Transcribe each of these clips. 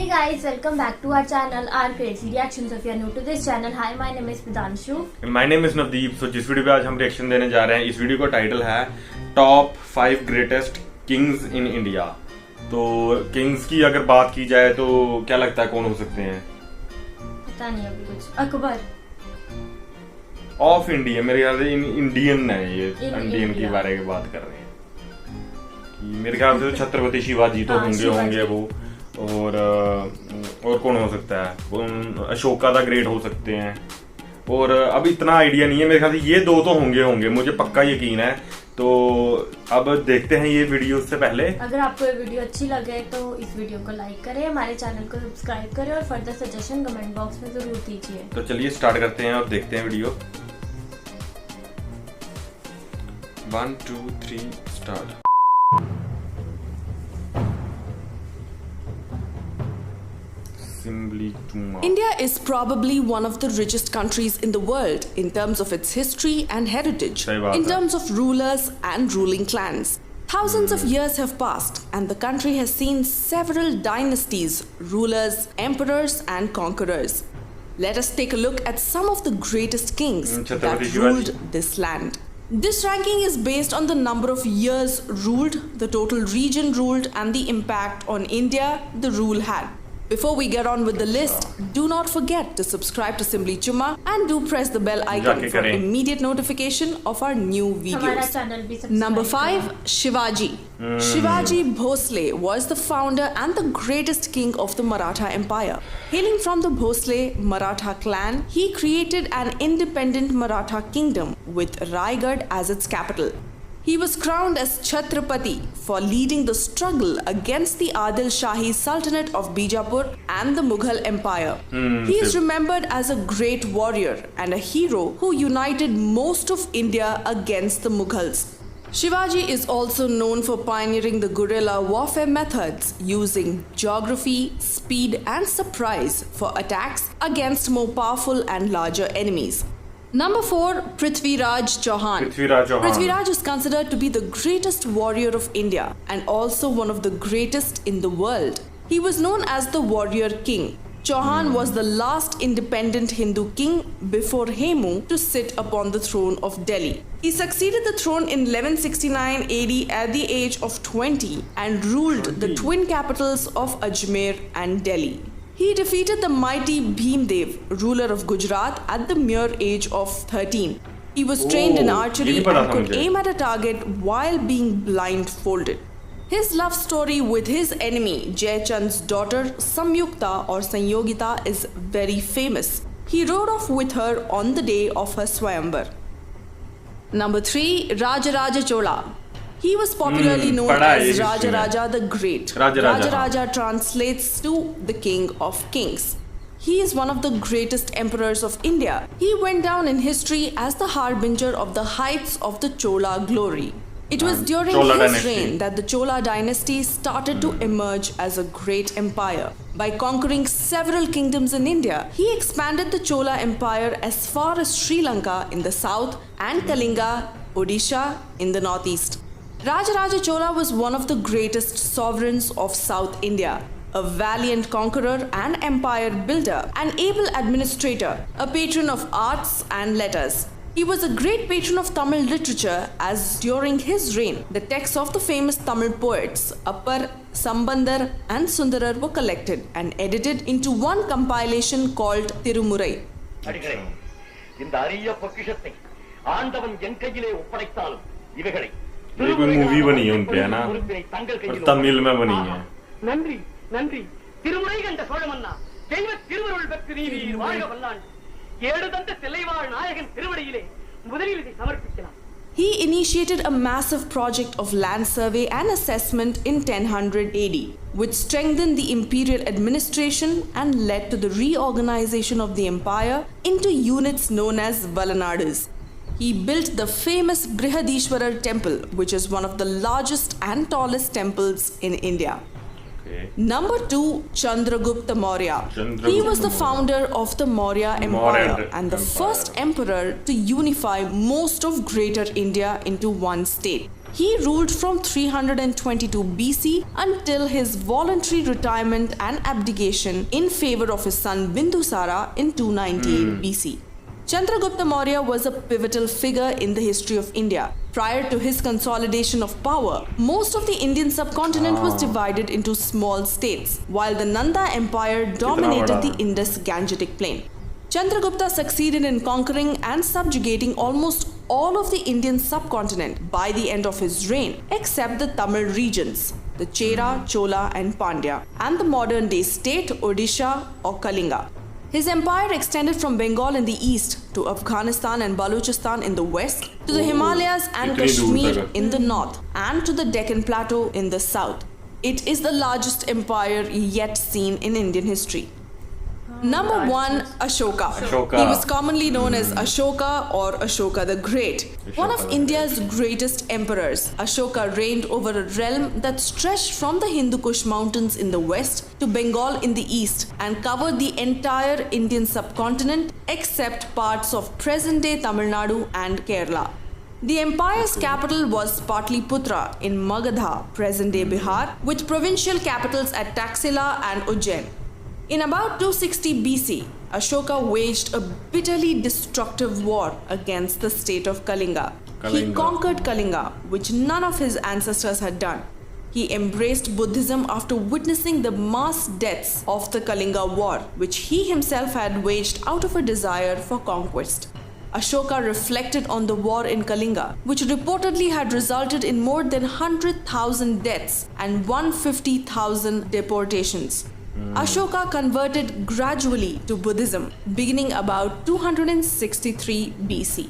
guys, welcome back to our channel, our crazy reactions. If you are new to this channel, hi, my name is Pridanshu. My name is Navdeep. So जिस video पे आज हम reaction देने जा रहे हैं, इस video का टाइटल है top 5 greatest kings in India. तो किंग्स की अगर बात की जाए तो क्या लगता है कौन हो सकते हैं? पता नहीं अभी कुछ। अकबर ऑफ इंडिया, मेरे ख्याल से इंडियन है ये, इंडियन की बारे में बात कर रहे हैं। मेरे ख्याल से छत्रपति शिवाजी तो होंगे वो, और कौन हो सकता है? अशोका द ग्रेट हो सकते हैं, और अब इतना आइडिया नहीं है। मेरे ख्याल से ये दो तो होंगे, मुझे पक्का यकीन है। तो अब देखते हैं ये वीडियो। से पहले अगर आपको ये वीडियो अच्छी लगे तो इस वीडियो को लाइक करें, हमारे चैनल को सब्सक्राइब करें और फर्दर सजेशन कमेंट बॉक्स में जरूर दीजिए। तो चलिए स्टार्ट करते हैं और देखते हैं video. 1 2 3 start. India is probably one of the richest countries in the world in terms of its history and heritage, in terms of rulers and ruling clans. Thousands of years have passed and the country has seen several dynasties, rulers, emperors and conquerors. Let us take a look at some of the greatest kings that ruled this land. This ranking is based on the number of years ruled, the total region ruled and the impact on India the rule had. Before we get on with the list, do not forget to subscribe to Simply Chumma and do press the bell icon for immediate notification of our new videos. Number 5, Shivaji. Shivaji Bhosle was the founder and the greatest king of the Maratha Empire. Hailing from the Bhosle Maratha clan, he created an independent Maratha kingdom with Raigad as its capital. He was crowned as Chhatrapati for leading the struggle against the Adil Shahi Sultanate of Bijapur and the Mughal Empire. He is remembered as a great warrior and a hero who united most of India against the Mughals. Shivaji is also known for pioneering the guerrilla warfare methods using geography, speed and surprise for attacks against more powerful and larger enemies. Number 4, Prithviraj Chauhan. Prithviraj is considered to be the greatest warrior of India and also one of the greatest in the world. He was known as the Warrior King. Chauhan was the last independent Hindu king before Hemu to sit upon the throne of Delhi. He succeeded the throne in 1169 AD at the age of 20 and ruled the twin capitals of Ajmer and Delhi. He defeated the mighty Bhimdev, ruler of Gujarat, at the mere age of 13. He was trained in archery and could aim at a target while being blindfolded. His love story with his enemy Jayachand's daughter Samyukta or Sanyogita is very famous. He rode off with her on the day of her Swayamvar. Number 3, Rajaraja Chola. He was popularly known as Rajaraja the Great. Rajaraja translates to the King of Kings. He is one of the greatest emperors of India. He went down in history as the harbinger of the heights of the Chola glory. It was during his reign that the Chola dynasty started to emerge as a great empire. By conquering several kingdoms in India, he expanded the Chola empire as far as Sri Lanka in the south and Kalinga, Odisha in the northeast. Rajaraja Chola was one of the greatest sovereigns of South India, a valiant conqueror and empire builder, an able administrator, a patron of arts and letters. He was a great patron of Tamil literature as during his reign, the texts of the famous Tamil poets Appar, Sambandar and Sundarar were collected and edited into one compilation called Tirumurai. ये कोई movie बनी है उनपे, है ना? और तमिल में बनी है। நன்றி நன்றி திருமுறை கண்ட சோழமன்னா தெய்வ திருவருள் பெற்று நீர் வாழ்க வல்லாண்டு ஏடு தந்த தில்லைவாழ் நாயகன் திருவடியிலே முதலில் இதை சமர்ப்பிக்கலாம். He initiated a massive project of land survey and assessment in 1000 AD, which strengthened the imperial administration and led to the reorganization of the empire into units known as Valanadus. He built the famous Brihadishwarar temple, which is one of the largest and tallest temples in India. Number 2, Chandragupta Maurya. He was the founder of the Maurya Empire and the first emperor to unify most of Greater India into one state. He ruled from 322 BC until his voluntary retirement and abdication in favor of his son Bindusara in 298 BC. Chandragupta Maurya was a pivotal figure in the history of India. Prior to his consolidation of power, most of the Indian subcontinent was divided into small states, while the Nanda Empire dominated the Indus-Gangetic plain. Chandragupta succeeded in conquering and subjugating almost all of the Indian subcontinent by the end of his reign, except the Tamil regions, the Chera, Chola and Pandya, and the modern-day state Odisha or Kalinga. His empire extended from Bengal in the east to Afghanistan and Balochistan in the west, to the Himalayas and Kashmir in the north, and to the Deccan Plateau in the south. It is the largest empire yet seen in Indian history. Number 1, Ashoka. He was commonly known as Ashoka or Ashoka the Great. One of India's greatest emperors, Ashoka reigned over a realm that stretched from the Hindu Kush mountains in the west to Bengal in the east and covered the entire Indian subcontinent except parts of present-day Tamil Nadu and Kerala. The empire's capital was Patliputra in Magadha, present-day Bihar, with provincial capitals at Taxila and Ujjain. In about 260 BC, Ashoka waged a bitterly destructive war against the state of Kalinga. He conquered Kalinga, which none of his ancestors had done. He embraced Buddhism after witnessing the mass deaths of the Kalinga War, which he himself had waged out of a desire for conquest. Ashoka reflected on the war in Kalinga, which reportedly had resulted in more than 100,000 deaths and 150,000 deportations. Ashoka converted gradually to Buddhism, beginning about 263 BC.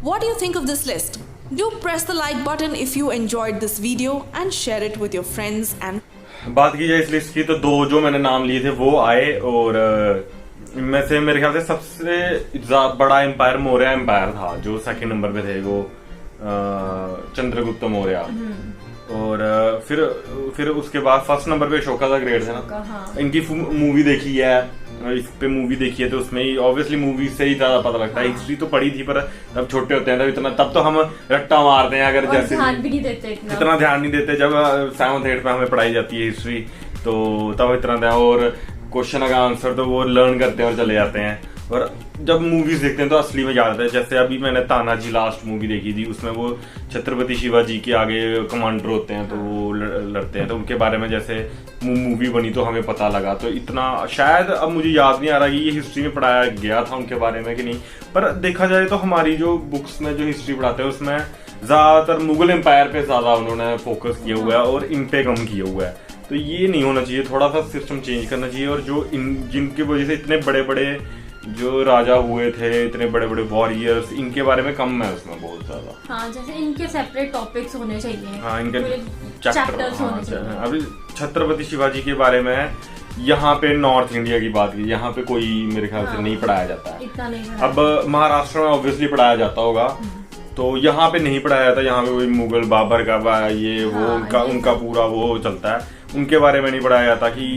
What do you think of this list? Do press the like button if you enjoyed this video and share it with your friends and... बात की जाए इस list की तो 2 जो मैंने नाम लिए थे वो आए, और इनमें से मेरे ख्याल से सबसे बड़ा एम्पायर मौर्य एम्पायर था, जो सेकंड नंबर पे थे वो चंद्रगुप्त मौर्य। और फिर उसके बाद फर्स्ट नंबर पे अशोका द ग्रेट है ना। हाँ। इनकी मूवी देखी है, इस पे मूवी देखी है तो उसमें ही ऑब्वियसली मूवी से ही ज्यादा पता लगता है। हिस्ट्री तो पढ़ी थी पर जब छोटे होते हैं तब तो हम रट्टा मारते हैं, अगर जैसे ध्यान भी नहीं देते इतना ध्यान नहीं देते। जब 7th 8th पे हमें पढ़ाई जाती है हिस्ट्री तो तब इतना ध्यान, और क्वेश्चन का आंसर तो वो लर्न करते हैं और चले जाते हैं। और जब मूवीज देखते हैं तो असली में याद आता है। जैसे अभी मैंने तानाजी लास्ट मूवी देखी थी, उसमें वो छत्रपति शिवाजी के आगे कमांडर होते हैं तो वो लड़ते हैं, तो उनके बारे में जैसे मूवी बनी तो हमें पता लगा। तो इतना शायद अब मुझे याद नहीं आ रहा कि ये हिस्ट्री में पढ़ाया गया था उनके बारे में कि नहीं, पर देखा जाए तो हमारी जो बुक्स में जो हिस्ट्री पढ़ाते हैं उसमें ज्यादातर मुगल एम्पायर पे ज्यादा उन्होंने फोकस किया हुआ है और इन पे कम किया हुआ है। तो ये नहीं होना चाहिए, थोड़ा सा सिस्टम चेंज करना चाहिए। और जो जिनकी वजह से इतने बड़े बड़े जो राजा हुए थे, इतने बड़े बड़े वॉरियर्स, इनके बारे में कम है उसमें बहुत ज्यादा। हाँ, जैसे इनके सेपरेट टॉपिक्स होने चाहिए। हाँ, इनके चैप्टर्स होने चाहिए। अभी छत्रपति शिवाजी के बारे में यहाँ पे नॉर्थ इंडिया की बात की, यहाँ पे कोई मेरे ख्याल से नहीं पढ़ाया जाता है, इतना नहीं। अब महाराष्ट्र में ऑब्वियसली पढ़ाया जाता होगा, तो यहाँ पे नहीं पढ़ाया जाता। यहाँ पे कोई मुगल बाबर का ये वो उनका पूरा वो चलता है, उनके बारे में नहीं पढ़ाया जाता कि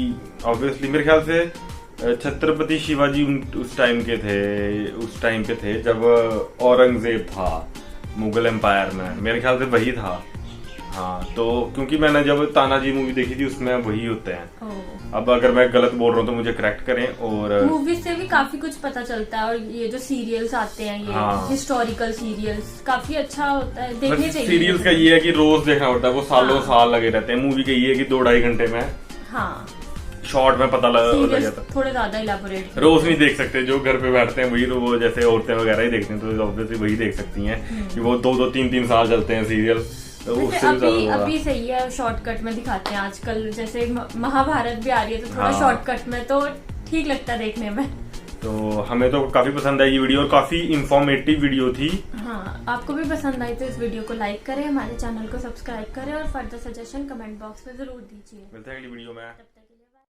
ऑब्वियसली मेरे ख्याल से छत्रपति शिवाजी उस टाइम पे थे जब औरंगजेब था मुगल एम्पायर में, मेरे ख्याल से वही था। हाँ, तो क्योंकि मैंने जब तानाजी मूवी देखी थी उसमें वही होते हैं। अब अगर मैं गलत बोल रहा हूँ तो मुझे करेक्ट करें। और मूवी से भी काफी कुछ पता चलता है, और ये जो सीरियल्स आते हैं ये हिस्टोरिकल सीरियल्स काफी अच्छा होता है, देखने चाहिए। सीरियल्स का ये है कि रोज देखना पड़ता है, वो सालों साल लगे रहते हैं। मूवी का ये है कि 2-2.5 घंटे में शॉर्ट में पता लग जाता है। थोड़े ज्यादा इलैबोरेट रोज नहीं देख सकते, जो घर पे बैठते हैं वही तो वो जैसे औरतें वगैरह ही देखते हैं तो ऑब्वियसली वही देख सकती हैं कि वो 2-2 3-3 साल चलते हैं सीरियल। तो अभी सही है, शॉर्टकट में दिखाते हैं आजकल। जैसे महाभारत भी आ रही है तो थोड़ा शॉर्टकट में तो ठीक लगता है देखने में। तो हमें तो काफी पसंद आई ये वीडियो और काफी इंफॉर्मेटिव वीडियो थी। हाँ, आपको भी पसंद आई तो इस वीडियो को लाइक करें, हमारे चैनल को सब्सक्राइब करें और फर्दर सजेशन कमेंट बॉक्स में जरूर दीजिए। मिलते हैं अगली वीडियो में।